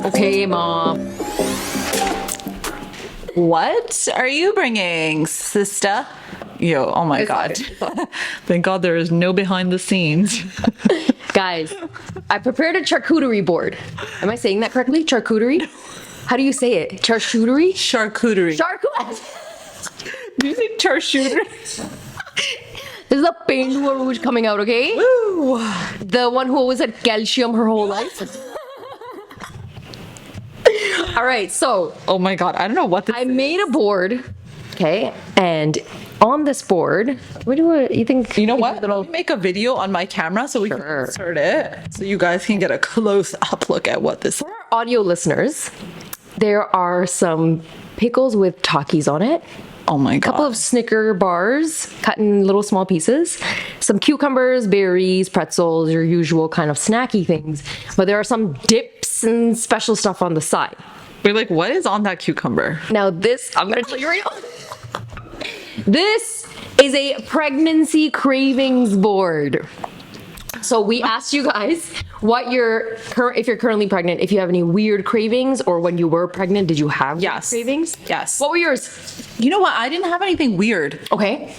Okay, Mom. What are you bringing, sister? Yo, oh my God. Thank God there is no behind the scenes. Guys, I prepared a charcuterie board. Am I saying that correctly? Charcuterie? How do you say it? Charcuterie? Charcuterie. Do you say charcuterie? This is a paint rouge coming out, okay? Woo! The one who always had calcium her whole life. All right, so Oh my God, I don't know what this I made a board, okay, and on this board, what do you think? You know what? Let me make a video on my camera so we can Sure. insert it, so you guys can get a close-up look at what this is. For our audio listeners, there are some pickles with Takis on it. Oh my A couple God. of Snicker bars cut in little small pieces, some cucumbers, berries, pretzels, your usual kind of snacky things. But there are some dips and special stuff on the side. We're like, what is on that cucumber? Now this, I'm gonna tell you right now. This is a pregnancy cravings board. So we asked you guys what if you're currently pregnant, if you have any weird cravings, or when you were pregnant, did you have weird Yes. cravings? Yes. What were yours? You know what? I didn't have anything weird. Okay.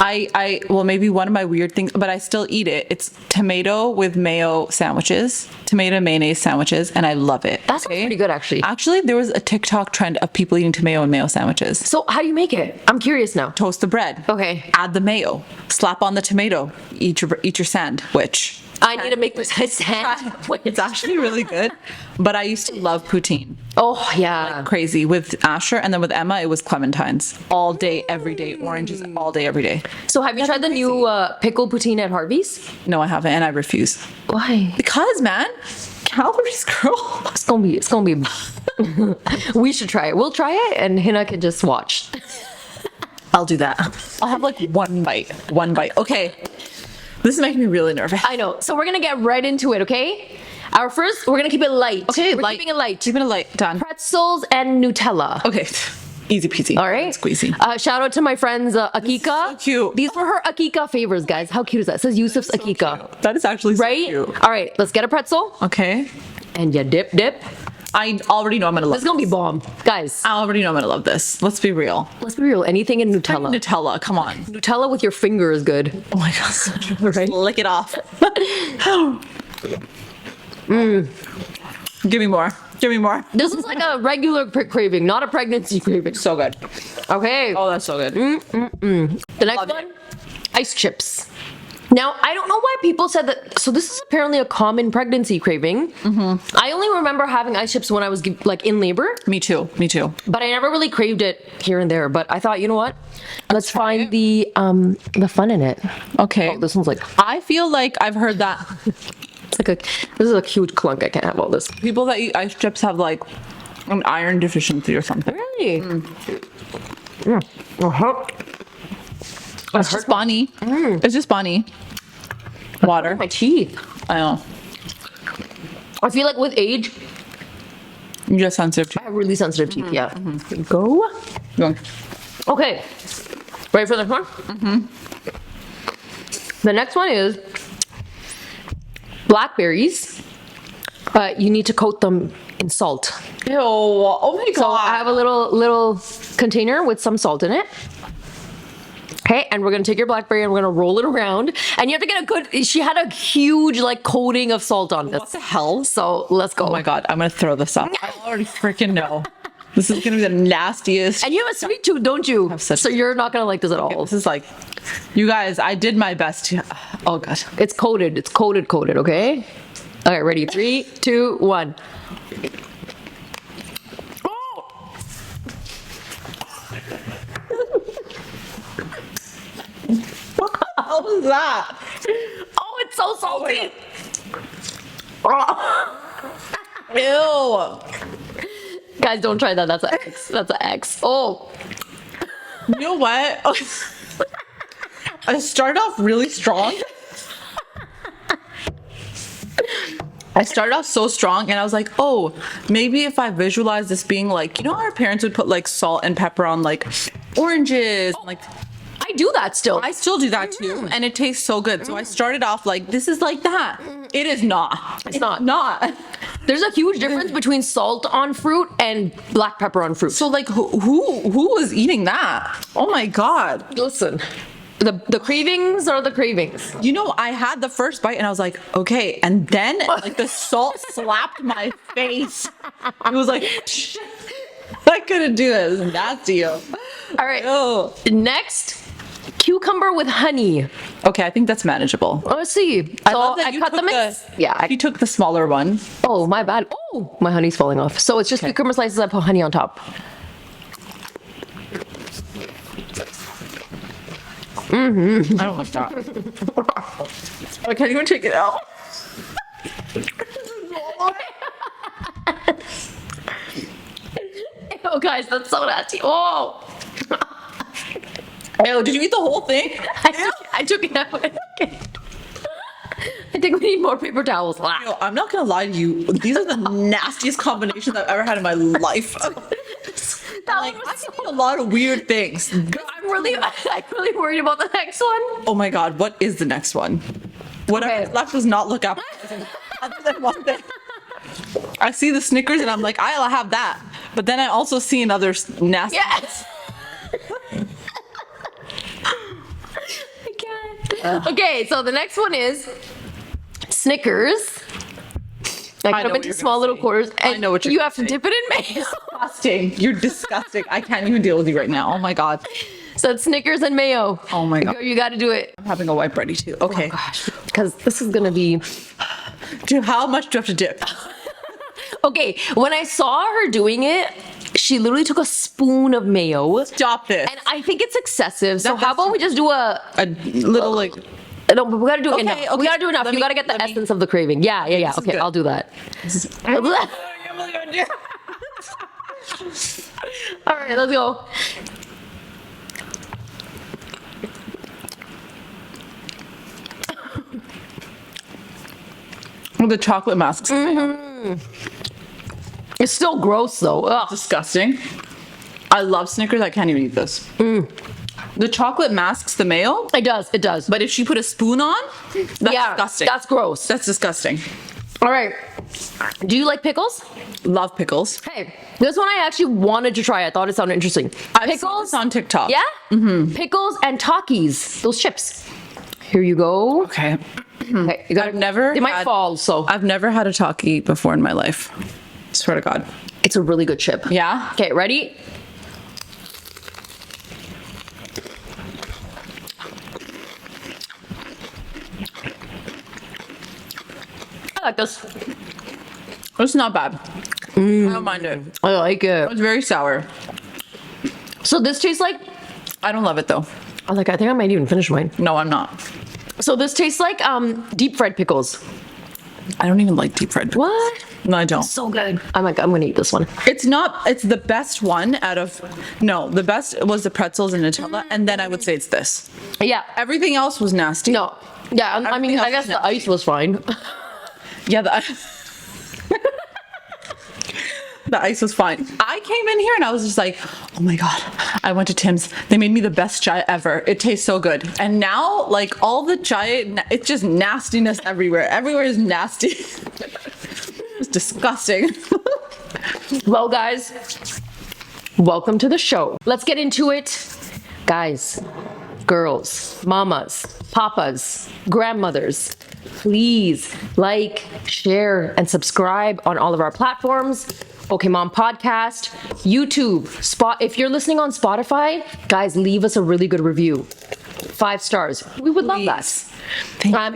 Well, maybe one of my weird things, but I still eat it. It's tomato with mayo sandwiches, tomato and mayonnaise sandwiches, and I love it. That's pretty good, actually. Actually, there was a TikTok trend of people eating tomato and mayo sandwiches. So how do you make it? I'm curious now. Toast the bread. Okay. Add the mayo. Slap on the tomato. Eat your sandwich. I need to make this a sandwich. It's actually really good. But I used to love poutine. Oh, yeah. Crazy with Asher, and then with Emma, it was clementines all day, every day. Oranges all day, every day. So have you tried the new pickle poutine at Harvey's? No, I haven't, and I refuse. Why? Because, man, calories, girl. It's gonna be. We should try it. We'll try it, and Hina can just watch. I'll do that. I'll have like one bite. Okay. This is making me really nervous. I know. So we're gonna get right into it, okay? Our first, we're gonna keep it light. Okay, we're light. keeping it light. Keeping it light. Done. Pretzels and Nutella. Okay. Easy peasy. All right. Squeezy. Shout out to my friends Akika. so cute. These were her Akika favors, guys. How cute is that? It says Yusuf's Akika. That is actually so Right? cute. All right. Let's get a pretzel. Okay. And you dip. I already know I'm gonna love This is gonna be bomb, guys. I already know I'm gonna love this. Let's be real. Let's be real. Anything in Nutella. Nutella, come on. Nutella with your finger is good. Oh my god, so true. Right? Lick it off. Give me more. This is like a regular craving, not a pregnancy craving. So good. Okay. Oh, that's so good. The next Love one, ice chips. Now, I don't know why people said that. So this is apparently a common pregnancy craving. I only remember having ice chips when I was like in labor, Me too. but I never really craved it here and there. But I thought, you know what? Let's try find it. the fun in it. Okay. Oh, this one's like I feel like I've heard that it's like this is a huge clunk. I can't have all this. people that eat ice chips have like an iron deficiency or something. Really? It's just Bonnie. It's just Bonnie. Water. My teeth. I know. I feel like with age, You're just sensitive to I have really sensitive teeth. Yeah. Go. going. Okay. Ready for the next one? The next one is blackberries, but you need to coat them in salt. Ew. Oh my god. So I have a little container with some salt in it. Okay, and we're gonna take your blackberry and we're gonna roll it around, and you have to get a good. She had a huge like coating of salt on this. What the hell? So let's go. Oh my god, I'm gonna throw this up. I already freaking know. This is gonna be the nastiest. And you have a sweet tooth, don't you? have such- So you're not gonna like this at all. This is like, you guys, I did my best to. Oh god. It's coated. It's coated. Okay. Okay. Ready? 3, 2, 1. What was that? Oh, it's so salty. Ew. Guys, don't try that. That's an X. That's an X. Oh. You know what? I started off really strong. I started off so strong and I was like, oh, maybe if I visualize this being like, you know how our parents would put like salt and pepper on like oranges and like I do that still. I still do that too, and it tastes so good. So I started off like, this is like that. It is not. It's not. Not. There's a huge difference between salt on fruit and black pepper on fruit. So like, who was eating that? Oh my God. Listen, the cravings are the cravings. You know, I had the first bite and I was like, okay. And then like the salt slapped my face. It was like, I couldn't do it. It was nasty. All right. Oh. Next, cucumber with honey. Okay, I think that's manageable. Let's see. I love that you cut took them in. you took the smaller one. Oh, my bad. Oh, my honey's falling off. So it's just cucumber slices. I put honey on top. I don't like that. I can't even take it out. Oh, guys, that's so nasty. Oh. Ew, did you eat the whole thing? I took it out. Okay. I think we need more paper towels. Yo, I'm not gonna lie to you. These are the nastiest combinations I've ever had in my life. Like, I can eat a lot of weird things. I'm really worried about the next one. Oh my God, what is the next one? Whatever's left does not look appetizing. Other than one thing. I see the Snickers and I'm like, I'll have that. But then I also see another nasty. Yes. I can't. Okay, so the next one is Snickers. I cut them into small little quarters, and I know what you're you gonna have to say. dip it in mayo. Disgusting. You're disgusting. I can't even deal with you right now. Oh my God. So it's Snickers and mayo. Oh my God. You got to do it. I'm having a wipe ready too. Okay. Gosh, because this is gonna be. Dude, how much do you have to dip? Okay, when I saw her doing it, she literally took a spoon of mayo. Stop this. And I think it's excessive. So That's how about we just do a little like. no, but we gotta do enough. Okay. We gotta do enough. You gotta get the essence of the craving. Yeah. This is Okay, good. I'll do that. All right, let's go. The chocolate masks. It's still gross though. Ugh. Disgusting. I love Snickers. I can't even eat this. The chocolate masks the mayo, It does. It does. but if she put a spoon on, that's disgusting. That's gross. That's disgusting. All right. Do you like pickles? Love pickles. Hey, this one I actually wanted to try. I thought it sounded interesting. I've seen this on TikTok. Yeah? Mm-hmm. Pickles and Takis. Those chips. Here you go. Okay. Okay, you gotta, I've never They might had- fall, so. I've never had a Taki before in my life. Swear to God. It's a really good chip. Yeah? Okay, ready? I like this. It's not bad. I don't mind it. I like it. It's very sour. So this tastes like, I don't love it though. I think I might even finish mine. No, I'm not. So this tastes like deep fried pickles. I don't even like deep fried pickles. What? No, I don't. So good. I'm gonna eat this one. It's not, it's the best one out of, no, the best was the pretzels and Nutella, and then I would say it's this. Yeah. Everything else was nasty. No. Yeah, I mean, Everything I else guess is the ice was fine. Yeah, the ice was fine. I came in here and I was just like, oh my God, I went to Tim's. They made me the best chai ever. It tastes so good. And now, like, all the chai, it's just nastiness everywhere. Everywhere is nasty. It's disgusting. Well, guys, welcome to the show. Let's get into it. Guys, girls, mamas, papas, grandmothers, please like, share, and subscribe on all of our platforms. Okay Mom Podcast, YouTube, if you're listening on Spotify, guys, leave us a really good review. 5 stars. We would love that.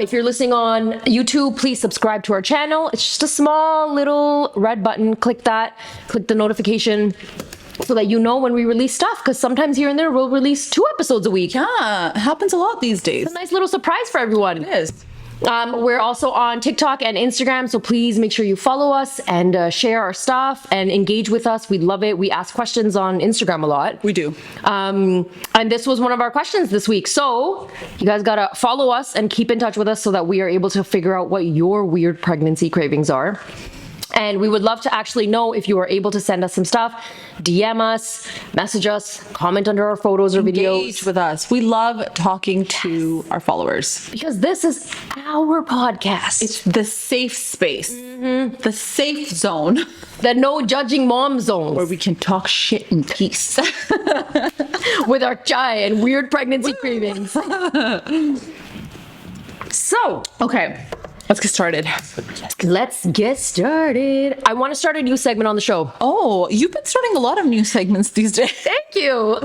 If you're listening on YouTube, please subscribe to our channel. It's just a small little red button. Click that. Click the notification so that you know when we release stuff. Because sometimes here and there we'll release 2 episodes a week. Yeah, it happens a lot these days. It's a nice little surprise for everyone. It is. We're also on TikTok and Instagram, so please make sure you follow us and share our stuff and engage with us. We love it. We ask questions on Instagram a lot. We do. And this was one of our questions this week. So you guys gotta follow us and keep in touch with us so that we are able to figure out what your weird pregnancy cravings are. And we would love to actually know if you are able to send us some stuff, DM us, message us, comment under our photos or videos. Engage with us. We love talking to our followers. Because this is our podcast. It's the safe space, the safe zone The no judging mom zone where we can talk shit in peace. with our chai and weird pregnancy cravings. So, Okay, let's get started. let's get started. I want to start a new segment on the show. Oh, you've been starting a lot of new segments these days. Thank you.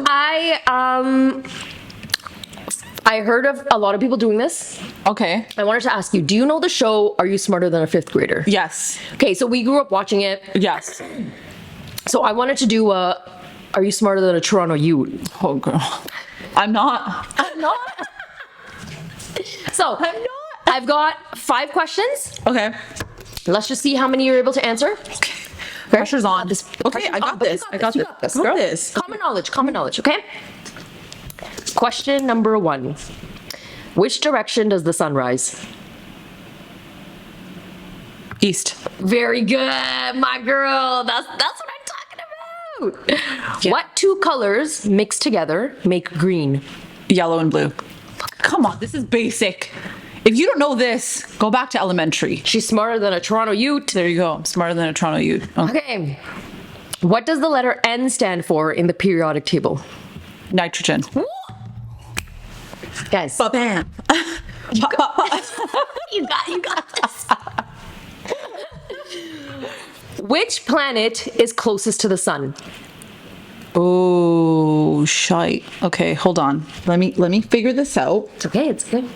I heard of a lot of people doing this. Okay. I wanted to ask you, do you know the show Are You Smarter Than a Fifth Grader? Yes. Okay, so we grew up watching it. Yes. So I wanted to do Are You Smarter Than a Toronto Youth? Oh, girl. I'm not. I'm not. So I'm not. I've got 5 questions. Okay. Let's just see how many you're able to answer. Okay. Pressure's on. This Okay, pressure's I got on, but you this. I got you this. got this, I got girl. this. Common knowledge, okay? Question number 1. Which direction does the sun rise? East. Very good, my girl. That's what I'm talking about. Yeah. What 2 colors mixed together make green? Yellow and blue. Come on, this is basic. If you don't know this, go back to elementary. She's smarter than a Toronto Ute. There you go. I'm smarter than a Toronto youth. Oh. Okay. What does the letter N stand for in the periodic table? Nitrogen. Guys, Bam. you got this. Which planet is closest to the sun? Oh, shite. Okay, hold on. Let me figure this out. It's okay, it's good.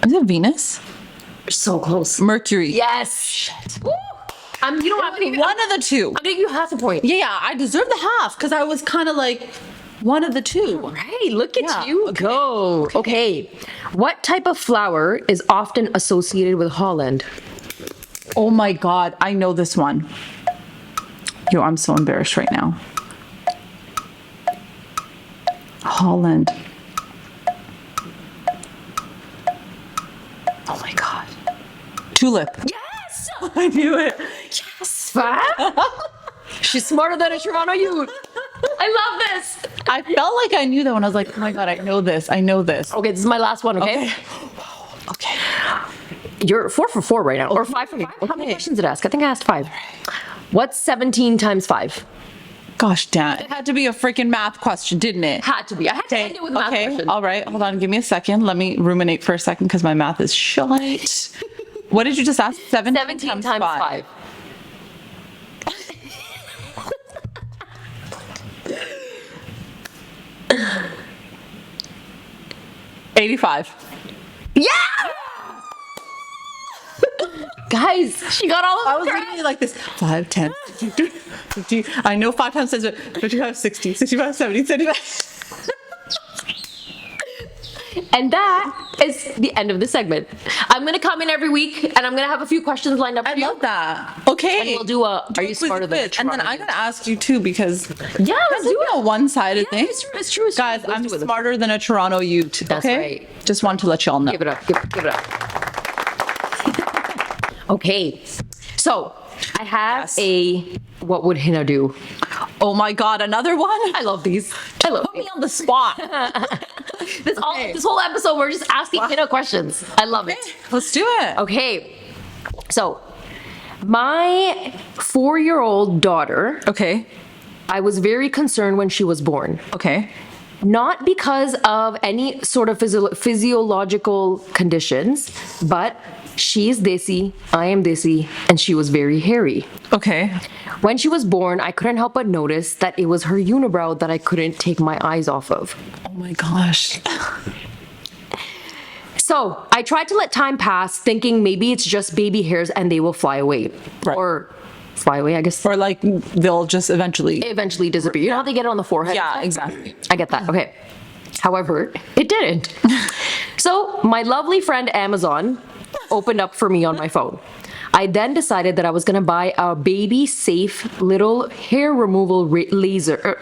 Is it Venus? You're so close. Mercury. Yes. Woo. You know what? One of the two. I'm gonna give you half a point. Yeah, I deserve the half because I was kind of like one of the two. Right, look at Yeah, you go. Okay. What type of flower is often associated with Holland? Oh my God, I know this one. Yo, I'm so embarrassed right now. Holland. Oh my God. Tulip. Yes. I knew it. Yes. She's smarter than a Toronto Youth. I love this. I felt like I knew that when I was like, oh my God, I know this. I know this. Okay, this is my last one. Okay. Okay. You're 4 for 4 right now, or 5 for 5. How many questions did I ask? I think I asked 5. What's 17 times 5? Gosh, damn. It had to be a freaking math question, didn't it? Had to be. I had to end it with a math question. All right. Hold on. Give me a second. Let me ruminate for a second because my math is shite. What did you just ask? 17 times 5. $85. Yeah! Guys, she got all of them I was correct. literally like this 5, 10, 50. I know 5 times 10 is 55, 60, 65, 70, 75. And that is the end of the segment. I'm going to come in every week and I'm going to have a few questions lined up for I you. love that. Okay. And we'll do a Are You Smarter Than a quiz. And then Toronto I gotta ask you too because Yeah, let's do it. a one-sided Yeah, thing. it's true, it's true, it's true. Guys, Let's I'm do it. smarter than a Toronto Ute. That's okay? right. Just want to let y'all know. Give it up. Give it up. Okay. So, I have a What Would Hina Do? Oh my God, another one? I love these. I love Put me these. on the spot. This whole episode, we're just asking Hina questions. I love it. Let's do it. Okay. So, my 4-year-old daughter, Okay. I was very concerned when she was born. Okay. Not because of any sort of physiological conditions, but she's desi, I am desi, and she was very hairy. Okay. When she was born, I couldn't help but notice that it was her unibrow that I couldn't take my eyes off of. Oh my gosh. So I tried to let time pass, thinking maybe it's just baby hairs and they will fly away. Right. Or fly away, I guess. Or like they'll just eventually. Eventually disappear. You know how they get it on the forehead? Yeah, exactly. I get that. Okay. However, it didn't. So my lovely friend Amazon opened up for me on my phone. I then decided that I was going to buy a baby safe little hair removal laser.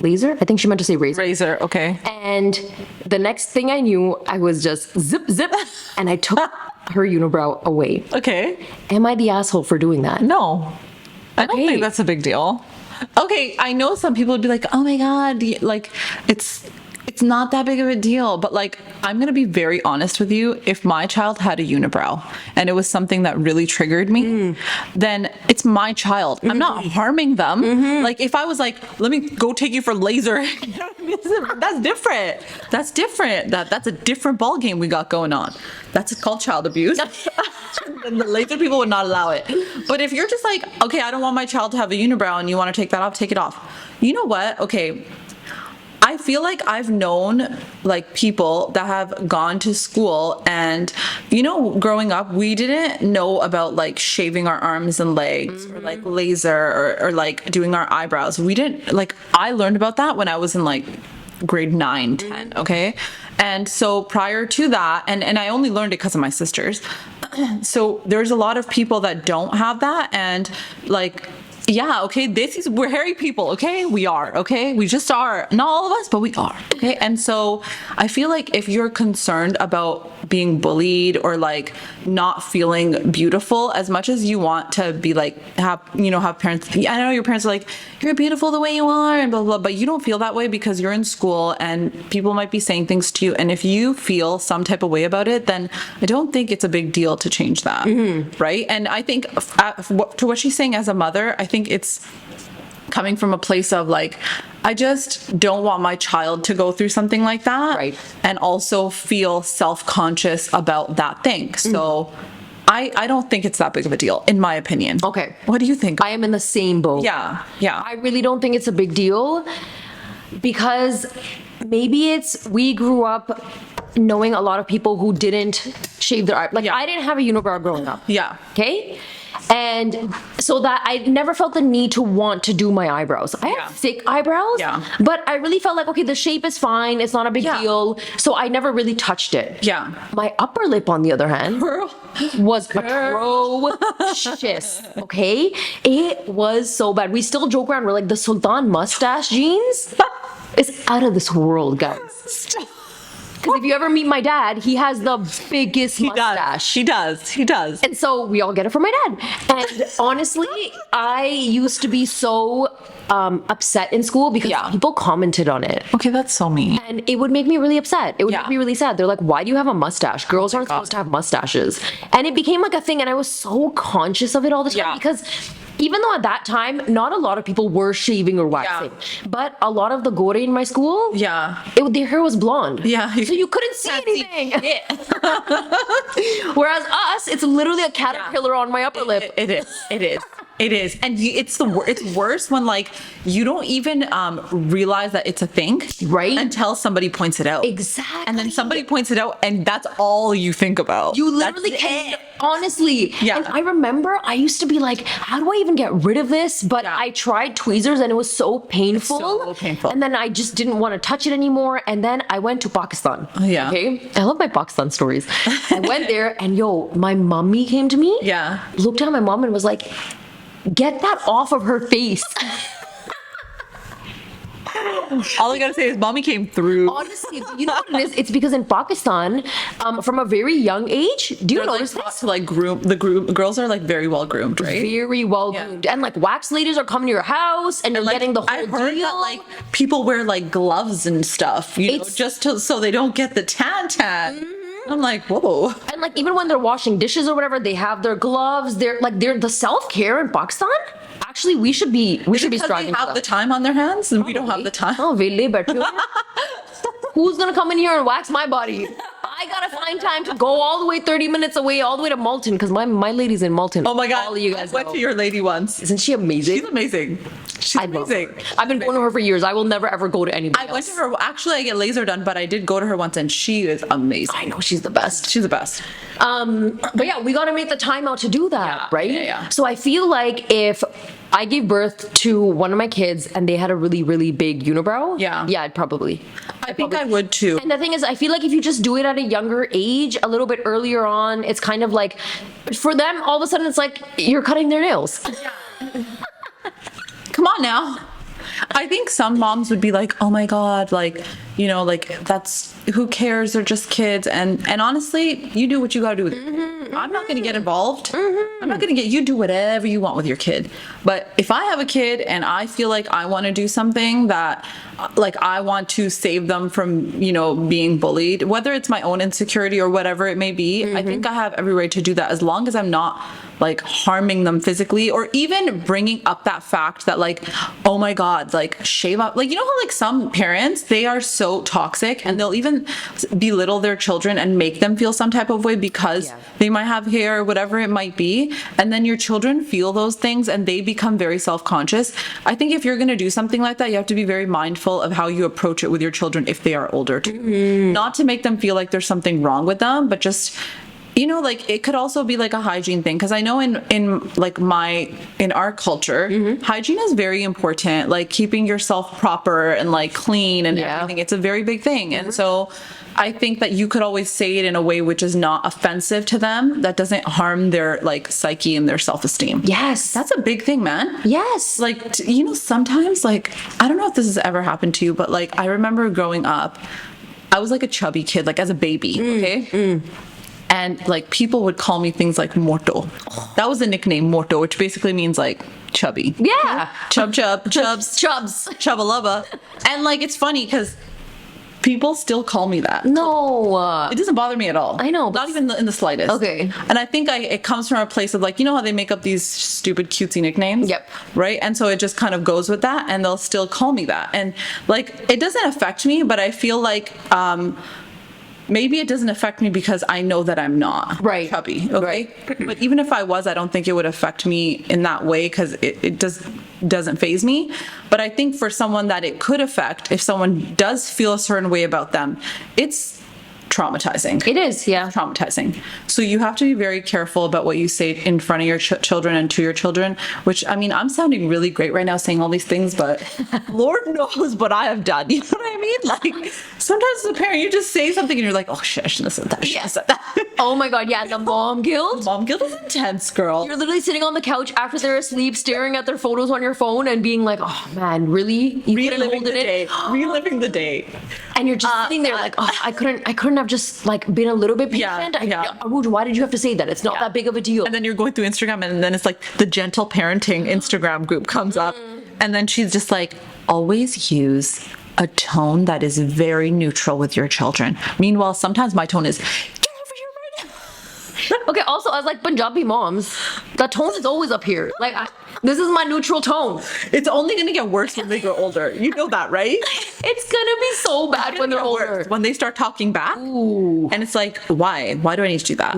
Laser? I think she meant to say razor. Razor, okay. And the next thing I knew, I was just zip, zip, and I took her unibrow away. Okay. Am I the asshole for doing that? No, I don't Okay. think that's a big deal. Okay, I know some people would be like, "Oh my god, like it's not that big of a deal." But like, I'm gonna be very honest with you. If my child had a unibrow and it was something that really triggered me, then it's my child. I'm not harming them. Like, if I was like, "Let me go take you for laser," you know what I mean? That's different. That's different. That's a different ball game we got going on. That's called child abuse. And the laser people would not allow it. But if you're just like, okay, I don't want my child to have a unibrow and you want to take that off, take it off. You know what? Okay. I feel like I've known like people that have gone to school and, you know, growing up, we didn't know about like shaving our arms and legs or like laser or like doing our eyebrows. We didn't like, I learned about that when I was in like grade 9, 10. Okay. And so prior to that, and I only learned it because of my sisters. So there's a lot of people that don't have that. And like, yeah, okay, we're hairy people, okay? We are, okay? We just are. Not all of us, but we are, okay? And so I feel like if you're concerned about being bullied or like not feeling beautiful as much as you want to be like, have parents, I know your parents are like, you're beautiful the way you are and blah, blah, but you don't feel that way because you're in school and people might be saying things to you. And if you feel some type of way about it, then I don't think it's a big deal to change that, right? And I think to what she's saying as a mother, I think it's coming from a place of like, I just don't want my child to go through something like that. Right. And also feel self-conscious about that thing. So I don't think it's that big of a deal, in my opinion. Okay. What do you think? I am in the same boat. Yeah. I really don't think it's a big deal because maybe we grew up knowing a lot of people who didn't shave their eye. Like, I didn't have a unibrow growing up. Yeah. Okay? And so that I never felt the need to want to do my eyebrows. I have thick eyebrows, but I really felt like, okay, the shape is fine. It's not a big deal. So I never really touched it. Yeah. My upper lip, on the other hand, was atrocious. Okay? It was so bad. We still joke around. We're like, the Sultan mustache jeans is out of this world, guys. Because if you ever meet my dad, he has the biggest mustache. He does. And so we all get it from my dad. And honestly, I used to be so upset in school because people commented on it. Okay, that's so mean. And it would make me really upset. It would make me really sad. They're like, why do you have a mustache? Girls aren't supposed to have mustaches. And it became like a thing. And I was so conscious of it all the time because even though at that time, not a lot of people were shaving or waxing, but a lot of the gore in my school, their hair was blonde. Yeah. So you couldn't see anything. Whereas us, it's literally a caterpillar on my upper lip. It is. And it's worse when like you don't even realize that it's a thing, right? Until somebody points it out. Exactly. And then somebody points it out and that's all you think about. You literally can't. Honestly. Yeah. And I remember I used to be like, how do I even get rid of this? But I tried tweezers and it was so painful. So painful. And then I just didn't want to touch it anymore. And then I went to Pakistan. Yeah. Okay. I love my Pakistan stories. I went there and my mommy came to me. Yeah. Looked at my mom and was like, get that off of her face. All I gotta say is mommy came through. Honestly, you know what it is? It's because in Pakistan, from a very young age, do you notice like, this? to like girls are like very well groomed, right? Very well groomed. And like wax ladies are coming to your house and you're like, getting the whole I heard deal. that like people wear like gloves and stuff, you know, just so they don't get the tan. I'm like, whoa. And like even when they're washing dishes or whatever, they have their gloves. They're the self-care in Pakistan. Actually, we should be striving. They have the time on their hands, and we don't have the time. Oh, vele baithe ho. Who's gonna come in here and wax my body? I gotta find time to go all the way 30 minutes away, all the way to Malton, because my lady's in Malton. Oh my god! All of you guys went to your lady once. Isn't she amazing? She's amazing. She's amazing. I've been going to her for years. I will never ever go to anybody else. I went to her. Actually, I get laser done, but I did go to her once, and she is amazing. I know she's the best. She's the best. But yeah, we gotta make the time out to do that, right? Yeah. So I feel like if I gave birth to one of my kids and they had a really, really big unibrow, I'd probably. I think I would too. And the thing is, I feel like if you just do it at a younger age, a little bit earlier on, it's kind of like, for them, all of a sudden, it's like you're cutting their nails. Come on now. I think some moms would be like, oh my God, like, you know, like that's, who cares? They're just kids. And honestly, you do what you gotta do with it. I'm not going to get involved. I'm not going to get, you do whatever you want with your kid. But if I have a kid and I feel like I want to do something that, like, I want to save them from, you know, being bullied, whether it's my own insecurity or whatever it may be, I think I have every right to do that, as long as I'm not like harming them physically, or even bringing up that fact that, like, oh my God, like, shave up. Like, you know how like some parents, they are so toxic and they'll even belittle their children and make them feel some type of way because they might have hair or whatever it might be. And then your children feel those things and they become very self-conscious. I think if you're going to do something like that, you have to be very mindful of how you approach it with your children if they are older too. Not to make them feel like there's something wrong with them, but just, you know, like, it could also be like a hygiene thing, because I know in our culture, hygiene is very important, like keeping yourself proper and like clean and everything. It's a very big thing. And so I think that you could always say it in a way which is not offensive to them, that doesn't harm their like psyche and their self-esteem. Yes. That's a big thing, man. Yes. Like, you know, sometimes, like, I don't know if this has ever happened to you, but like, I remember growing up, I was like a chubby kid, like as a baby, okay? And like, people would call me things like morto. That was the nickname, morto, which basically means like chubby. Yeah. Chubs, Chubs. chubba. And like, it's funny because people still call me that. No. It doesn't bother me at all. I know, Not even in the slightest. Okay. And I think it comes from a place of like, you know how they make up these stupid cutesy nicknames? Yep. Right? And so it just kind of goes with that, and they'll still call me that. And like, it doesn't affect me, but I feel like maybe it doesn't affect me because I know that I'm not chubby. Okay. But even if I was, I don't think it would affect me in that way, because it doesn't faze me. But I think for someone that it could affect, if someone does feel a certain way about them, it's traumatizing. It is, yeah. Traumatizing. So you have to be very careful about what you say in front of your children and to your children, which, I mean, I'm sounding really great right now saying all these things, but Lord knows what I have done. You know what I mean? Like, sometimes as a parent, you just say something and you're like, oh shit, I shouldn't have said that. I shouldn't have said that. Oh my God, yeah, the mom guilt. Mom guilt is intense, girl. You're literally sitting on the couch after they're asleep, staring at their photos on your phone and being like, oh man, really? You couldn't hold it in? Reliving the day. And you're just sitting there like, oh, I couldn't have just like been a little bit patient. Aruj, why did you have to say that? It's not that big of a deal. And then you're going through Instagram, and then it's like the gentle parenting Instagram group comes up, and then she's just like, always use a tone that is very neutral with your children. Meanwhile, sometimes my tone is, get over here right now. Okay, also, as like Punjabi moms, the tone is always up here. Like, this is my neutral tone. It's only going to get worse when they grow older. You know that, right? It's gonna be so bad when they're older. When they start talking back. Ooh. And it's like, why? Why do I need to do that?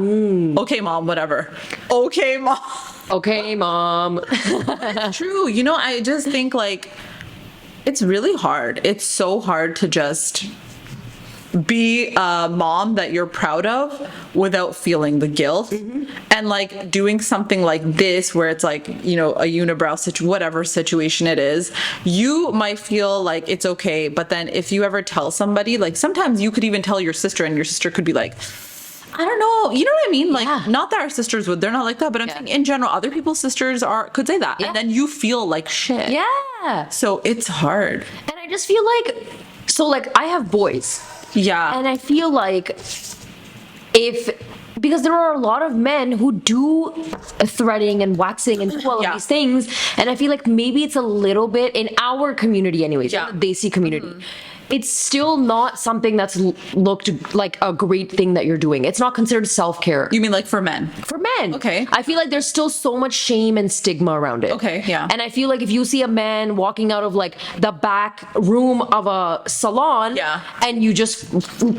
Okay, mom, whatever. Okay, mom. Okay, mom. True. You know, I just think like, it's really hard. It's so hard to just be a mom that you're proud of without feeling the guilt. And like doing something like this where it's like, you know, a unibrow whatever situation it is, you might feel like it's okay, but then if you ever tell somebody, like sometimes you could even tell your sister, and your sister could be like, I don't know, you know what I mean? Like, not that our sisters would, they're not like that, but I'm saying in general, other people's sisters could say that, and then you feel like shit. Yeah. So it's hard. And I just feel like, so like I have boys. Yeah. And I feel like because there are a lot of men who do threading and waxing and do all of these things, and I feel like maybe it's a little bit in our community anyways, in the Desi community. It's still not something that's looked like a great thing that you're doing. It's not considered self-care. You mean like for men? For men. Okay. I feel like there's still so much shame and stigma around it. Okay, yeah. And I feel like if you see a man walking out of like the back room of a salon, and you just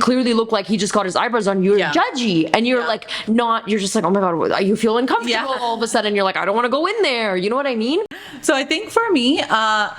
clearly look like he just got his eyebrows on, you're judgy. And you're like, you're just like, oh my God, you feel uncomfortable all of a sudden. You're like, I don't want to go in there. You know what I mean? So I think for me, I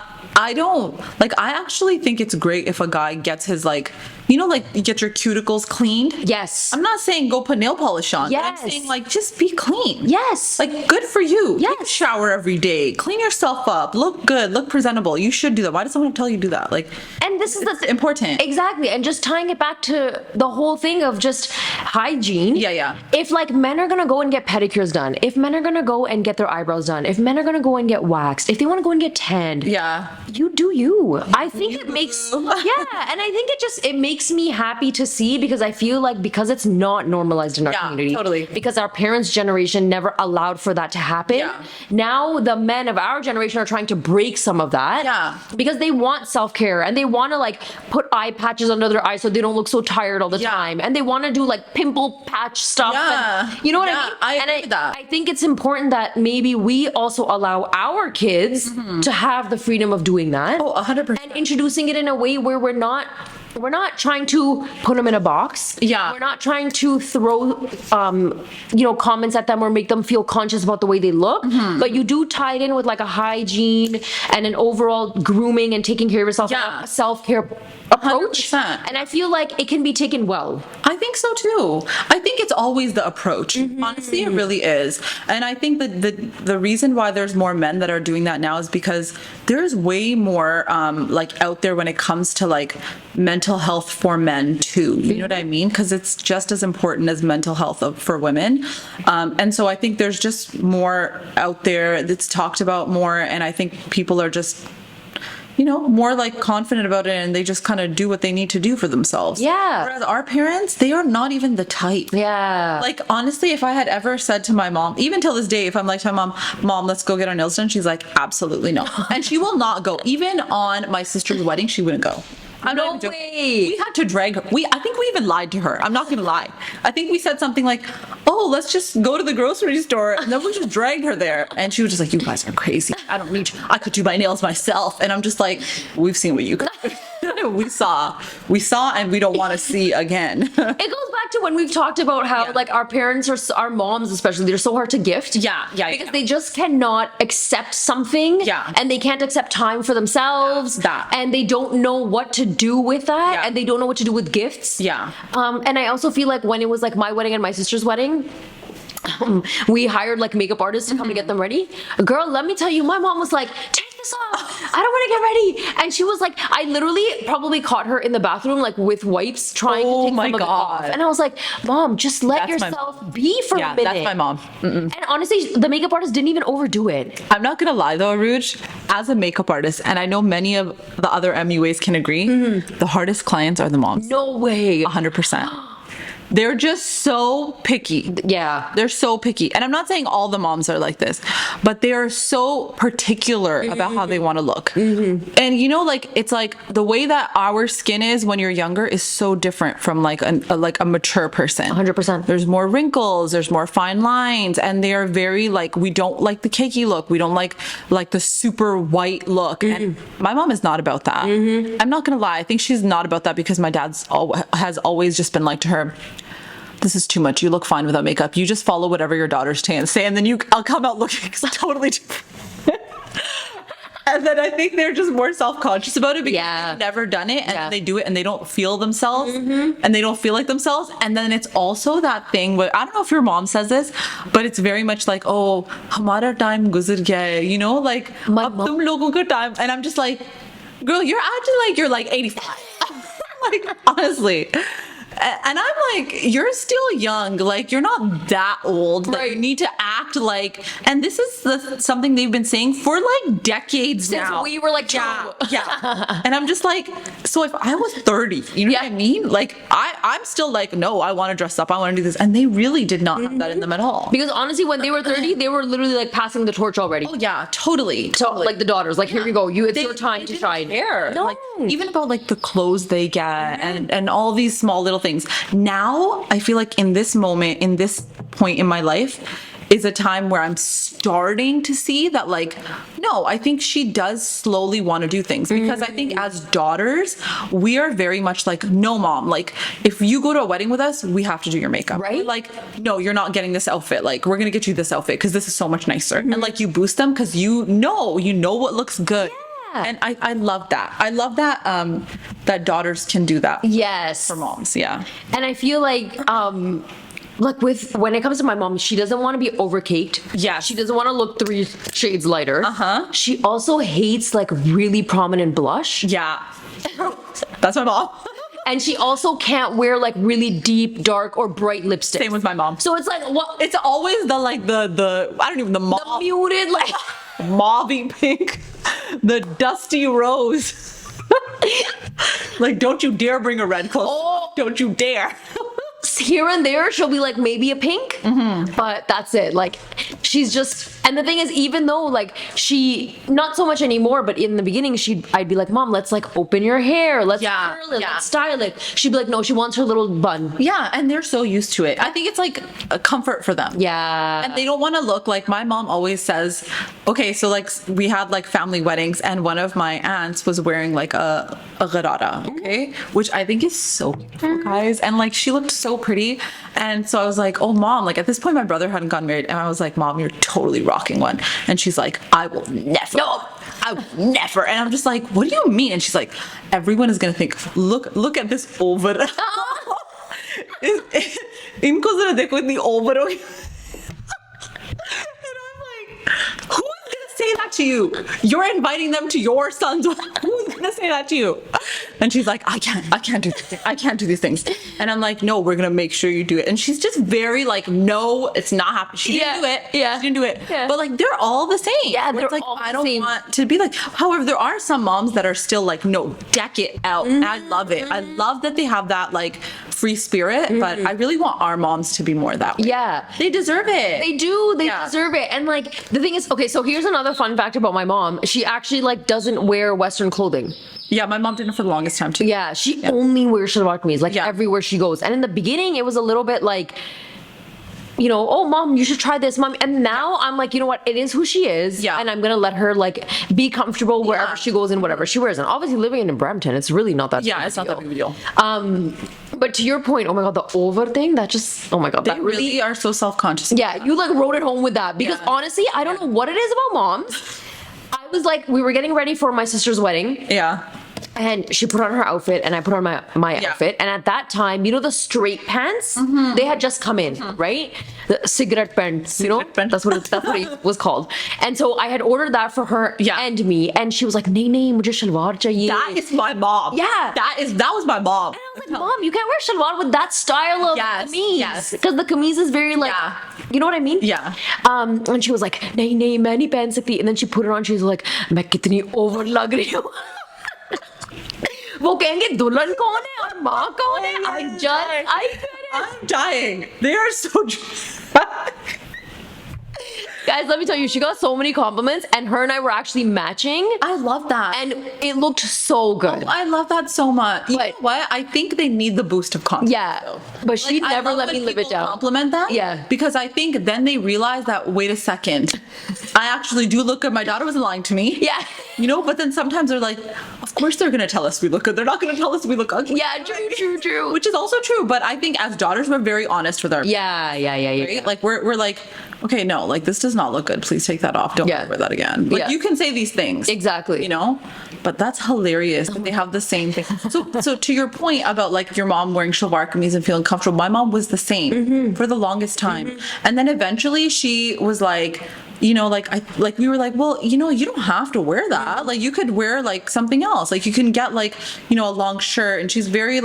actually think it's great if a guy gets his like, you know, like you get your cuticles cleaned. Yes. I'm not saying go put nail polish on. Yes. But I'm saying like just be clean. Yes. Like good for you. Yes. Take a shower every day. Clean yourself up. Look good. Look presentable. You should do that. Why does someone tell you to do that? Like, and this is important. Exactly. And just tying it back to the whole thing of just hygiene. Yeah. If like men are gonna go and get pedicures done, if men are gonna go and get their eyebrows done, if men are gonna go and get waxed, if they want to go and get tanned, yeah, you do you. I think it makes and I think it makes makes me happy to see, because I feel like because it's not normalized in our Yeah, community, totally. because our parents' generation never allowed for that to happen. Yeah. Now the men of our generation are trying to break some of that. Yeah. Because they want self-care, and they want to like put eye patches under their eyes so they don't look so tired all the Yeah. time, and they want to do like pimple patch stuff. Yeah. And, you know what Yeah, I mean? I And agree with that. I think it's important that maybe we also allow our kids to have the freedom of doing that. Oh, 100%. And introducing it in a way where we're not trying to put them in a box. Yeah. We're not trying to throw comments at them or make them feel conscious about the way they look. But you do tie it in with like a hygiene and an overall grooming and taking care of yourself, Yeah. a self-care approach. 100%. And I feel like it can be taken well. I think so too. I think it's always the approach. Honestly, it really is. And I think that the reason why there's more men that are doing that now is because there's way more like out there when it comes to like mental health for men too. You know what I mean? Because it's just as important as mental health for women. And so I think there's just more out there that's talked about more. And I think people are just more like confident about it, and they just kind of do what they need to do for themselves. Yeah. Whereas our parents, they are not even the type. Yeah. Like, honestly, if I had ever said to my mom, even till this day, if I'm like to my mom, let's go get our nails done, she's like, absolutely no. And she will not go. Even on my sister's wedding, she wouldn't go. I'm not No even joking. way. We had to drag her. I think we even lied to her. I'm not gonna lie. I think we said something like, "Oh, let's just go to the grocery store," and then we just dragged her there. And she was just like, "You guys are crazy. I don't need you. I could do my nails myself." And I'm just like, "We've seen what you could do." we saw, and we don't want to see again. It goes back to when we've talked about how Yeah. like our parents our moms especially, they're so hard to gift. Yeah. Because they just cannot accept something. Yeah. And they can't accept time for themselves. That. And they don't know what to do with that. Yeah. And they don't know what to do with gifts. Yeah. And I also feel like when it was like my wedding and my sister's wedding, we hired like makeup artists to come to get them ready. Girl, let me tell you, my mom was like, take this off. I don't want to get ready. And she was like, I literally probably caught her in the bathroom like with wipes trying to take my some of it off. God. And I was like, Mom, just let That's my- yourself be for a Yeah, minute. that's my mom. And honestly, the makeup artist didn't even overdo it. I'm not gonna lie though, Aruj, as a makeup artist, and I know many of the other MUAs can agree, the hardest clients are the moms. No way. 100%. They're just so picky. Yeah. They're so picky. And I'm not saying all the moms are like this, but they are so particular about how they want to look. And it's like the way that our skin is when you're younger is so different from like a mature person. 100%. There's more wrinkles, there's more fine lines, and they are very like, we don't like the cakey look. We don't like the super white look. And my mom is not about that. I'm not gonna lie. I think she's not about that because my dad's has always just been like to her, this is too much. You look fine without makeup. You just follow whatever your daughters say, and then I'll come out looking totally different. And then I think they're just more self-conscious about it because they've never done it, and they do it and they don't feel themselves and they don't feel like themselves. And then it's also that thing where, I don't know if your mom says this, but it's very much like, oh, hamara time guzar gaya hai, like ab tum logon ka time. And I'm just like, girl, you're acting like you're like 85. Like, honestly. And I'm like, you're still young. Like, you're not that old. Like, you need to act like, and this is something they've been saying for like decades now. Since we were like, Yeah. And I'm just like, so if I was 30, you know what I mean? Like, I'm still like, no, I want to dress up. I want to do this. And they really did not have that in them at all. Because honestly, when they were 30, they were literally like passing the torch already. Oh, yeah, totally. So, like the daughters, like, here you go. It's your time to shine. No. Like, even about like the clothes they get and all these small little things. Now, I feel like in this moment, in this point in my life, is a time where I'm starting to see that, like, no, I think she does slowly want to do things, because I think as daughters, we are very much like, no, mom, like, if you go to a wedding with us, we have to do your makeup. Right? Like, no, you're not getting this outfit. Like, we're going to get you this outfit because this is so much nicer. And like, you boost them because you know what looks good. And I love that. I love that that daughters can do that. Yes. For moms, yeah. And I feel like when it comes to my mom, she doesn't want to be overcaked. Yeah. She doesn't want to look 3 shades lighter. Uh-huh. She also hates like really prominent blush. Yeah. That's my mom. And she also can't wear like really deep, dark, or bright lipstick. Same with my mom. So it's like, what? It's always the I don't even, the mauve, The muted, like. mauvey pink, the dusty rose. Like, don't you dare bring a red clothes. Oh. Don't you dare. Here and there, she'll be like maybe a pink, but that's it. Like, she's just, and the thing is, even though like she, not so much anymore, but in the beginning, I'd be like, Mom, let's like open your hair, let's curl it, let's style it. She'd be like, no, she wants her little bun. Yeah, and they're so used to it. I think it's like a comfort for them. Yeah. And they don't want to look like, my mom always says, okay, so like we had like family weddings and one of my aunts was wearing like a gharara, okay? Which I think is so beautiful, guys. And like she looked so pretty. And so I was like, oh mom, like at this point my brother hadn't gotten married and I was like, Mom, you're totally rocking one. And she's like, I will never. No, I would never. And I'm just like, what do you mean? And she's like, everyone is gonna think, look at this over. इनको जरा देखो इतनी over हो गई. And I'm like, who is gonna say that to you? You're inviting them to your son's wedding. Who's gonna say that to you? And she's like, I can't do these things. And I'm like, no, we're gonna make sure you do it. And she's just very like, no, it's not happening. She didn't do it. Yeah. She didn't do it. Yeah. But like, they're all the same. Yeah, they're it's like, all the I don't same. want to be like, however, there are some moms that are still like, no, deck it out. And I love it. I love that they have that like free spirit, but I really want our moms to be more that way. Yeah. They deserve it. They do. They deserve it. And like the thing is, okay, so here's another fun fact about my mom. She actually like doesn't wear Western clothing. Yeah, my mom didn't for the longest time too. Yeah, she only wears shalwar kameez like everywhere she goes. And in the beginning, it was a little bit like, you know, oh mom, you should try this, mom. And now I'm like, you know what? It is who she is. Yeah. And I'm gonna let her like be comfortable wherever she goes and whatever she wears. And obviously living in Brampton, it's really not that. Yeah, it's not that big of a deal. But to your point, oh my god, the over thing, that just, oh my god, They that really are so self-conscious. yeah, you like wrote it home with that because honestly, I don't know what it is about moms. I was like, we were getting ready for my sister's wedding. Yeah. And she put on her outfit and I put on my outfit. And at that time, you know, the straight pants, they had just come in, right? The cigarette pants, you know? Pants. That's what it was called. And so I had ordered that for her and me. And she was like, nahi, nahi, mujhe shalwar chahiye. That is my mom. Yeah. That was my mom. And I was like, Mom, you can't wear shalwar with that style of kameez. Yes. Because the kameez is very like, you know what I mean? Yeah. And she was like, nahi, nahi, main nahi pehen sakti. And then she put it on. She was like, main kitni over lag rahi hu. वो कहेंगे दुल्हन कौन है और माँ कौन है? I'm dying. They are so Guys, let me tell you, she got so many compliments and her and I were actually matching. I love that. And it looked so good. I love that so much. You know what? I think they need the boost of confidence. Yeah. But she Like, never I love let me when live it people down. Compliment them. Yeah. Because I think then they realize that, wait a second, I actually do look good. My daughter wasn't lying to me. Yeah. You know, but then sometimes they're like, of course they're going to tell us we look good. They're not going to tell us we look ugly. Yeah, true. Which is also true. But I think as daughters, we're very honest with our Yeah. right? Like we're like, okay, no, like this does not look good. Please take that off. Don't wear that again. Like you can say these things. Exactly. You know? But that's hilarious that they have the same thing. So to your point about like your mom wearing shalwar kameez and feeling comfortable, my mom was the same for the longest time. And then eventually she was like, you know, like we were like, well, you know, you don't have to wear that. Like you could wear like something else. Like you can get like, you know, a long shirt. And she's very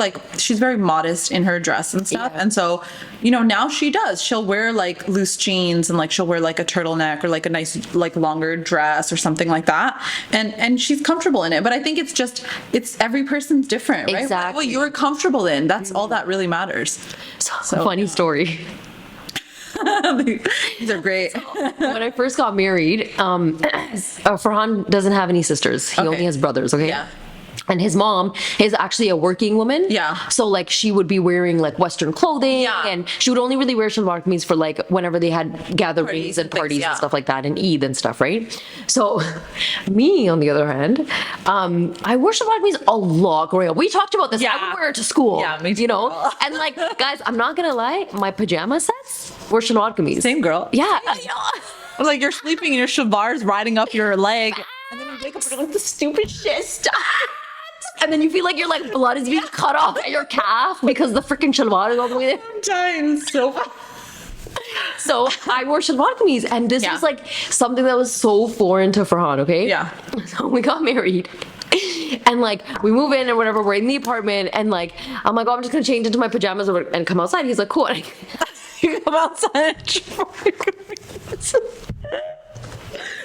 modest in her dress and stuff. And so, you know, now she does. She'll wear like loose jeans and like she'll wear like a turtleneck or like a nice like longer dress or something like that. And she's comfortable in it. But I think it's every person's different, right? Exactly. What you're comfortable in. That's all that really matters. So funny story. These are great. When I first got married, Farhan doesn't have any sisters. He only has brothers, okay? Yeah. And his mom is actually a working woman. Yeah. So like she would be wearing like Western clothing. Yeah. And she would only really wear shalwar kameez for like whenever they had gatherings and parties and stuff like that and Eid and stuff, right? So me, on the other hand, I wore shalwar kameez a lot growing up. We talked about this. Yeah. I would wear it to school. Yeah, me too. You know? And like, guys, I'm not gonna lie, my pajama sets were shalwar kameez. Same girl. Yeah. Like you're sleeping and your shalwar's riding up your leg. And then you wake up and you're like, the stupid shit, stop. And then you feel like your like blood is being cut off at your calf because the freaking shalwar is all the way there. I'm dying so bad. So I wore shalwar kameez, and this was like something that was so foreign to Farhan, okay? Yeah. So we got married. And like we move in or whatever, we're in the apartment, and like I'm like, oh, I'm just gonna change into my pajamas and come outside. He's like, cool. And You come outside.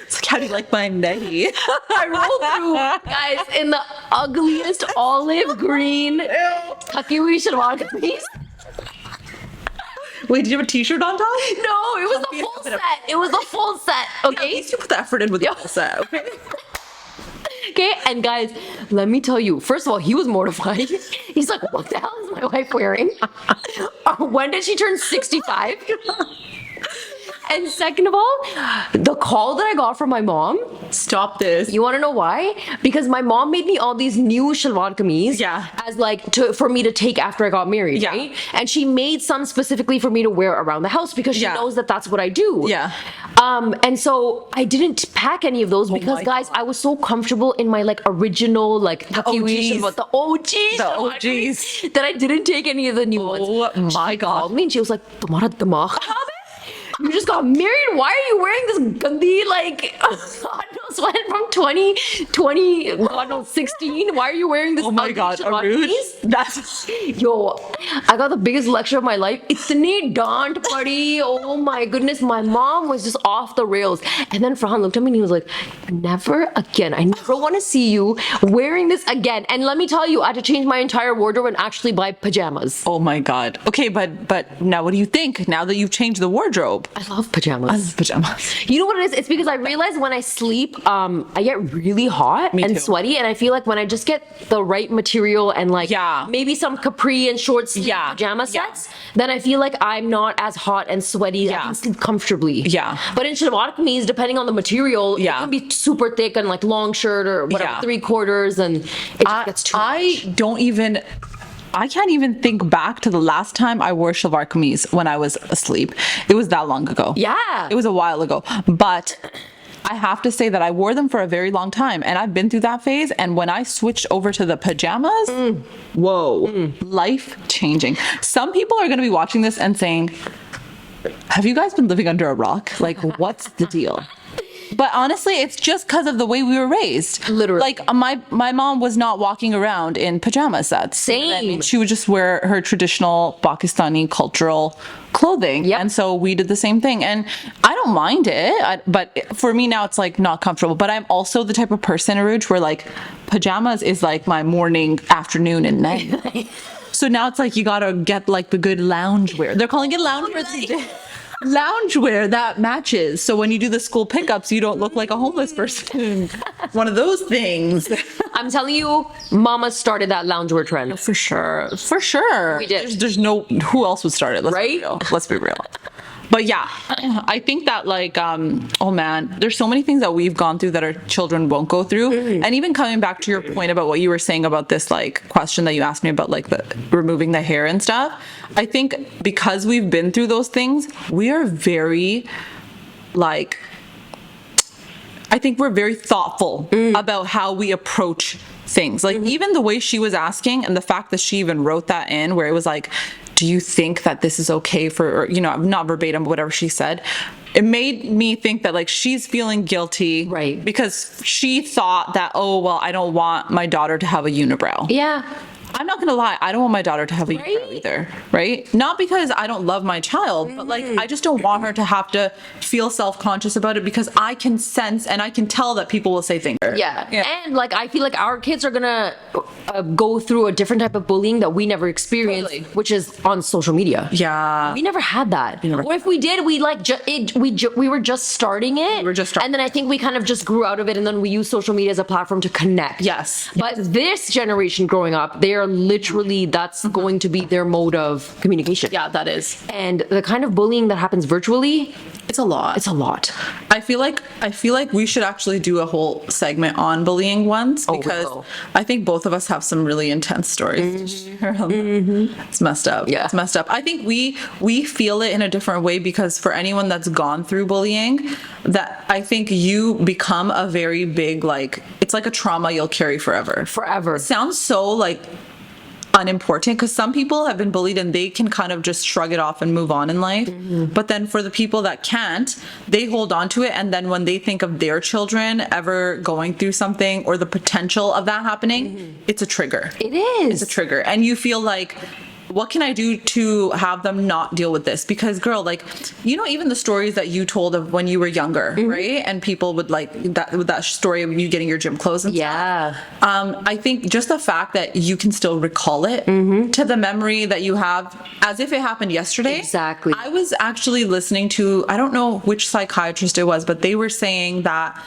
It's like, how do you like my necky? I rolled through, guys, in the ugliest olive green tucky shalwar kameez. Wait, did you have a t-shirt on top? No, it was the full set. It was the full set. At Okay. least you put the effort in with the full set, okay? Okay. And guys, let me tell you. First of all, he was mortified. He's like, "What the hell is my wife wearing? When did she turn 65?" And second of all, the call that I got from my mom. Stop this. You want to know why? Because my mom made me all these new shalwar kameez. Yeah. As like for me to take after I got married. Yeah. Right? And she made some specifically for me to wear around the house because she Yeah. knows that that's what I do. Yeah. And so I didn't pack any of those because my guys, I was so comfortable in my like original like OGs. the OGs, The OGs. that I didn't take any of the new ones. Oh my She God. called me and she was like, "Tumhara dimag kharab hai? You just got married. Why are you wearing this gandhi like God knows when from 2020 God knows 16? Why are you wearing this?" Oh my ugly God, shalwar Aruj. kameez?" That's Yo, I got the biggest lecture of my life. Itne dant padi. Oh my goodness. My mom was just off the rails. And then Farhan looked at me and he was like, "Never again. I never want to see you wearing this again." And let me tell you, I had to change my entire wardrobe and actually buy pajamas. oh my God. Okay, but now what do you think? Now that you've changed the wardrobe. I love pajamas. Pajamas. You know what it is? It's because I realize when I sleep, I get really hot Me and too. sweaty, and I feel like when I just get the right material and like Yeah. maybe some capri and short sleeve Yeah. pajama Yeah. sets, then I feel like I'm not as hot and sweaty. I Yeah. can sleep comfortably. Yeah. But in shalwar kameez, depending on the material, Yeah. it can be super thick and like long shirt or whatever, Yeah. 3/4, and it just gets too much. I can't even think back to the last time I wore shalwar kameez when I was asleep. It was that long ago. Yeah. It was a while ago. But I have to say that I wore them for a very long time and I've been through that phase. And when I switched over to the pajamas, whoa, life changing. Some people are going to be watching this and saying, "Have you guys been living under a rock? Like, what's the deal?" But honestly, it's just because of the way we were raised. Literally. Like my mom was not walking around in pajama sets. Same. She would just wear her traditional Pakistani cultural clothing. Yep. And so we did the same thing. And I don't mind it. But for me now, it's like not comfortable. But I'm also the type of person, Aruj, where like pajamas is like my morning, afternoon, and night. So now it's like you gotta get like the good loungewear. They're calling it loungewear these days. Loungewear that matches. So when you do the school pickups, you don't look like a homeless person. One of those things. I'm telling you, Mama started that loungewear trend. For sure. For sure. We did. There's no, who else would start it? Let's Right? be real. Let's be real. But yeah, I think that like, oh man, there's so many things that we've gone through that our children won't go through. And even coming back to your point about what you were saying about this like question that you asked me about like the removing the hair and stuff. I think because we've been through those things, we are very like, I think we're very thoughtful about how we approach things. Like even the way she was asking and the fact that she even wrote that in where it was like, do you think that this is okay for, or, you know, not verbatim, but whatever she said, it made me think that like she's feeling guilty. Right. Because she thought that, oh, well, I don't want my daughter to have a unibrow. Yeah. I'm not gonna lie, I don't want my daughter to have a Right? unibrow either, right? Not because I don't love my child, but like I just don't want her to have to feel self-conscious about it because I can sense and I can tell that people will say things. Yeah. And like I feel like our kids are gonna go through a different type of bullying that we never experienced, Totally. which is on social media. Yeah. We never had that. never Or if we did, we like we were just starting it. We were just starting. And then I think we kind of just grew out of it, and then we use social media as a platform to connect. Yes. But this generation growing up, they are literally that's going to be their mode of communication. Yeah, that is. And the kind of bullying that happens virtually, It's a lot. it's a lot. I feel like we should actually do a whole segment on bullying once we because will. I think both of us have some really intense stories to share. It's messed up. Yeah. It's messed up. I think we feel it in a different way because for anyone that's gone through bullying, that I think you become a very big like it's like a trauma you'll carry forever. Forever. It sounds so like unimportant because some people have been bullied and they can kind of just shrug it off and move on in life. But then for the people that can't, they hold on to it. And then when they think of their children ever going through something or the potential of that happening, it's a trigger. It is. It's a trigger. And you feel like what can I do to have them not deal with this? Because girl, like, you know, even the stories that you told of when you were younger, right? And people would like that, with that story of you getting your gym clothes and Yeah. stuff. I think just the fact that you can still recall it to the memory that you have as if it happened yesterday. Exactly. I was actually listening to, I don't know which psychiatrist it was, but they were saying that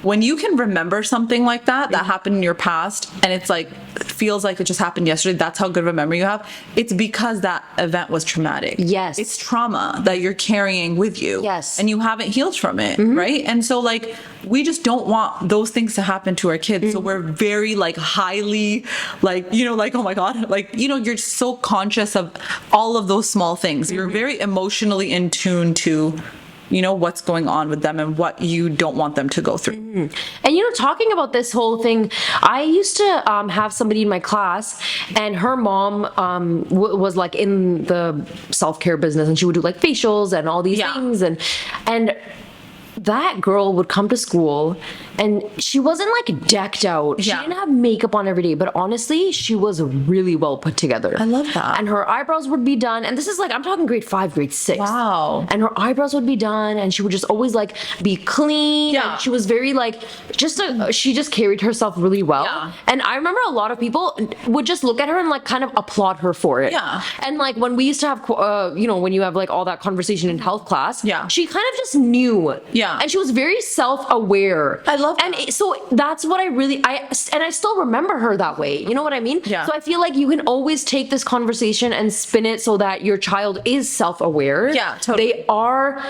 when you can remember something like that happened in your past, and it's like feels like it just happened yesterday, that's how good of a memory you have, it's because that event was traumatic. Yes. It's trauma that you're carrying with you. Yes. And you haven't healed from it, right? And so like we just don't want those things to happen to our kids. So we're very like highly like, you know, like, oh my God, like, you know, you're so conscious of all of those small things. You're very emotionally in tune to, you know, what's going on with them and what you don't want them to go through. And you know, talking about this whole thing, I used to have somebody in my class, and her mom was like in the self-care business, and she would do like facials and all these things, and that girl would come to school and she wasn't like decked out. She didn't have makeup on every day, but honestly, she was really well put together. I love that. And her eyebrows would be done. And this is like, I'm talking grade 5, grade 6. Wow. And her eyebrows would be done, and she would just always like be clean. Yeah. And she was very like, she just carried herself really well. Yeah. And I remember a lot of people would just look at her and like kind of applaud her for it. Yeah. And like when we used to have, you know, when you have like all that conversation in health class, Yeah. she kind of just knew. Yeah. And she was very self-aware. I love and that. so that's what I still remember her that way. You know what I mean? Yeah. So I feel like you can always take this conversation and spin it so that your child is self-aware. Yeah, totally. They are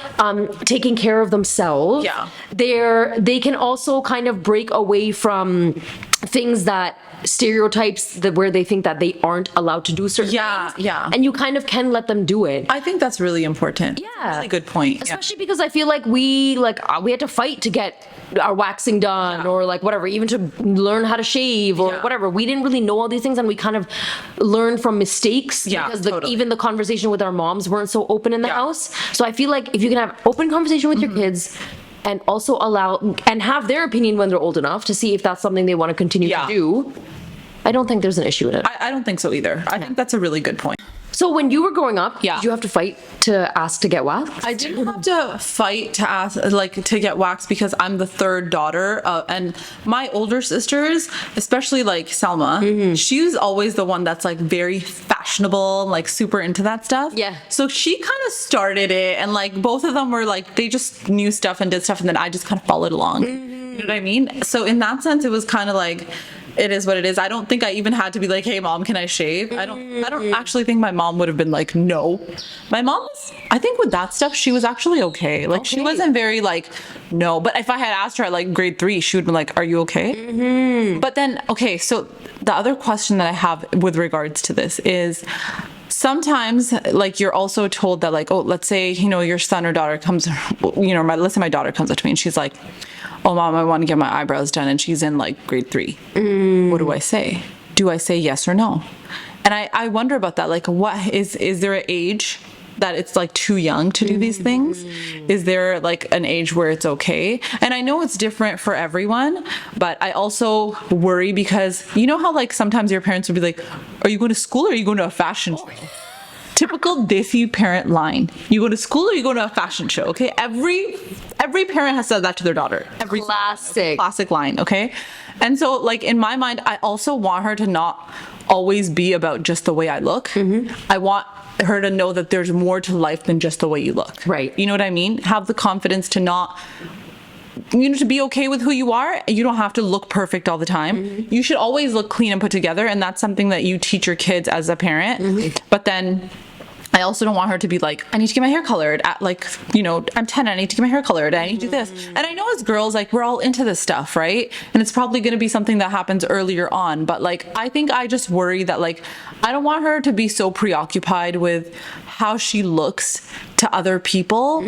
taking care of themselves. Yeah. They can also kind of break away from things that stereotypes that where they think that they aren't allowed to do certain things. Yeah. And you kind of can let them do it. I think that's really important. Yeah. Really good point. Yeah. Especially because I feel like we had to fight to get our waxing done or like whatever, even to learn how to shave or whatever. We didn't really know all these things, and we kind of learned from mistakes because totally. even the conversation with our moms weren't so open in the house. So I feel like if you can have open conversation with your kids and also allow and have their opinion when they're old enough to see if that's something they want to continue to do, I don't think there's an issue in it. I don't think so either. I think that's a really good point. So when you were growing up, did you have to fight to ask to get waxed? I didn't have to fight to ask, like, to get waxed because I'm the third daughter, and my older sisters, especially like Selma, she's always the one that's like very fashionable, like super into that stuff. Yeah. So she kind of started it, and like both of them were like, they just knew stuff and did stuff, and then I just kind of followed along. You know what I mean? So in that sense, it was kind of like, it is what it is. I don't think I even had to be like, hey mom, can I shave? I don't actually think my mom would have been like, no. My mom was, I think with that stuff, she was actually okay. Like she wasn't very like, no. But if I had asked her at like grade 3, she would be like, are you okay? But then, okay, so the other question that I have with regards to this is, sometimes like you're also told that like, oh, let's say, you know, your son or daughter comes, you know, let's say my daughter comes up to me and she's like, oh mom, I want to get my eyebrows done, and she's in like grade 3. What do I say? Do I say yes or no? And I wonder about that. Like, what is there an age that it's like too young to do these things? Is there like an age where it's okay? And I know it's different for everyone, but I also worry because you know how like sometimes your parents would be like, are you going to school or are you going to a fashion show? Typical Desi parent line. You go to school or you go to a fashion show, okay? Every parent has said that to their daughter. Classic line, okay? And so like in my mind, I also want her to not always be about just the way I look. I want her to know that there's more to life than just the way you look. Right. You know what I mean? Have the confidence to not, you know, to be okay with who you are. You don't have to look perfect all the time. You should always look clean and put together, and that's something that you teach your kids as a parent. But then I also don't want her to be like, I need to get my hair colored at like, you know, I'm 10, I need to get my hair colored, I need to do this. And I know as girls, like we're all into this stuff, right? And it's probably going to be something that happens earlier on. But like, I think I just worry that like, I don't want her to be so preoccupied with how she looks to other people,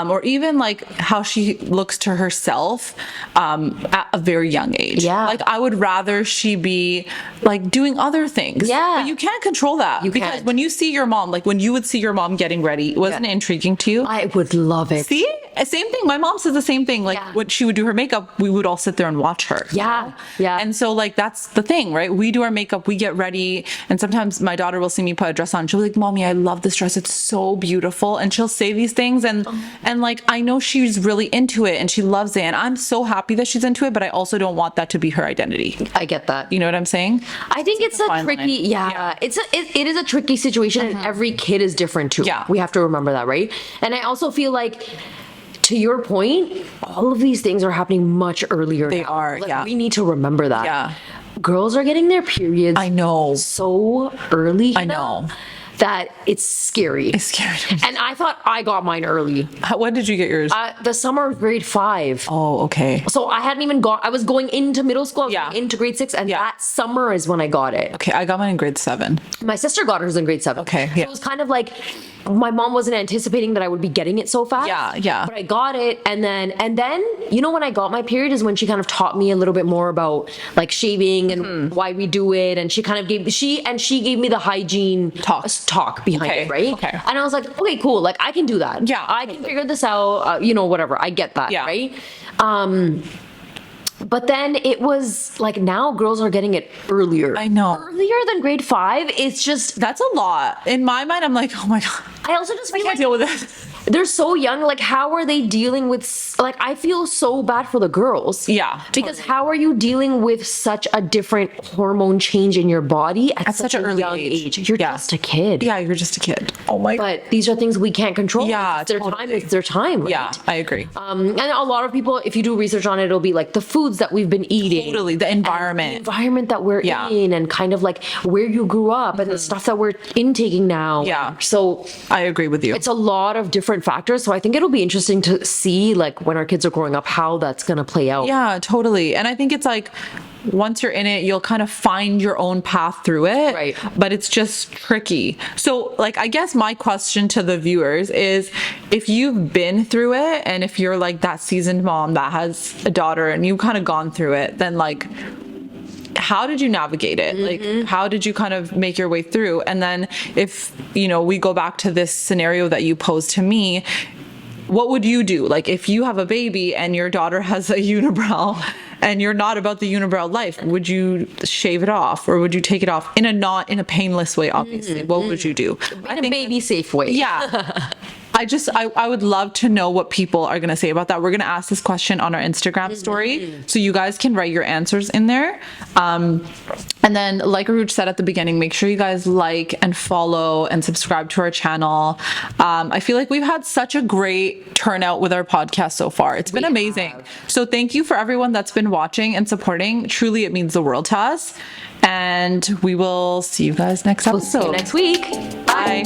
or even like how she looks to herself at a very young age. Like I would rather she be like doing other things. But you can't control that. Because when you see your mom, like when you would see your mom getting ready, wasn't it intriguing to you? I would love it. See? Same thing. My mom says the same thing. Like when she would do her makeup, we would all sit there and watch her. Yeah. Yeah. And so like, that's the thing, right? We do our makeup, we get ready. And sometimes my daughter will see me put a dress on. She'll be like, Mommy, I love this dress. It's so beautiful. And she'll say these things. And like, I know she's really into it and she loves it. And I'm so happy that she's into it, but I also don't want that to be her identity. I get that. You know what I'm saying? I think it's a fine tricky, line. it is a tricky situation, and every kid is different too. Yeah. We have to remember that, right? And I also feel like, to your point, all of these things are happening much earlier. They now. are, Like, yeah. we need to remember that. Yeah. Girls are getting their periods. I know. So early. I know. That it's scary. It's scary. And I thought I got mine early. When did you get yours? The summer of grade 5. Oh, okay. So I hadn't even I was going into middle school, I was Yeah. going into grade 6, and Yeah. that summer is when I got it. Okay, I got mine in grade 7. My sister got hers in grade 7. Okay, So yeah. it was kind of like, my mom wasn't anticipating that I would be getting it so fast. Yeah, yeah. But I got it, and then, you know, when I got my period is when she kind of taught me a little bit more about like shaving and why we do it, and she kind of gave me the hygiene talk behind Okay, it, right? okay. And I was like, okay, cool, like I can do that. Yeah, I can figure this out. You know, whatever. I get that, Yeah. right? But then it was like, now girls are getting it earlier. I know. Earlier than grade 5. It's just, That's a lot. In my mind, I'm like, oh my God, I also just I feel can't like deal with this. they're so young. Like, how are they dealing with, like, I feel so bad for the girls. Yeah, Because how are you dealing with such a different hormone change in your body at such an early young age? You're Yeah. just a kid. Yeah, you're just a kid. Oh my God. But these are things we can't control. Yeah, It's their time. totally. It's their time. Right? Yeah, I agree. And a lot of people, if you do research on it, it'll be like the foods that we've been eating. Totally, the environment. The environment that we're Yeah. in, and kind of like where you grew up and the stuff that we're intaking now. Yeah. So I agree with you. it's a lot of different factors. So I think it'll be interesting to see, like, when our kids are growing up, how that's going to play out. Yeah, totally. And I think it's like, once you're in it, you'll kind of find your own path through it. Right. But it's just tricky. So, like, I guess my question to the viewers is, if you've been through it, and if you're like that seasoned mom that has a daughter and you've kind of gone through it, then like, how did you navigate it? Like, how did you kind of make your way through? And then if, you know, we go back to this scenario that you posed to me, what would you do? Like, if you have a baby and your daughter has a unibrow and you're not about the unibrow life, would you shave it off, or would you take it off in a painless way? Obviously, what would you do? In a baby safe way. Yeah. I would love to know what people are going to say about that. We're going to ask this question on our Instagram story, so you guys can write your answers in there. And then, like Uruje said at the beginning, make sure you guys like and follow and subscribe to our channel. I feel like we've had such a great turnout with our podcast so far. It's been amazing. So thank you for everyone that's been watching and supporting. Truly, it means the world to us. And we will see you guys next episode. See you next week. Bye.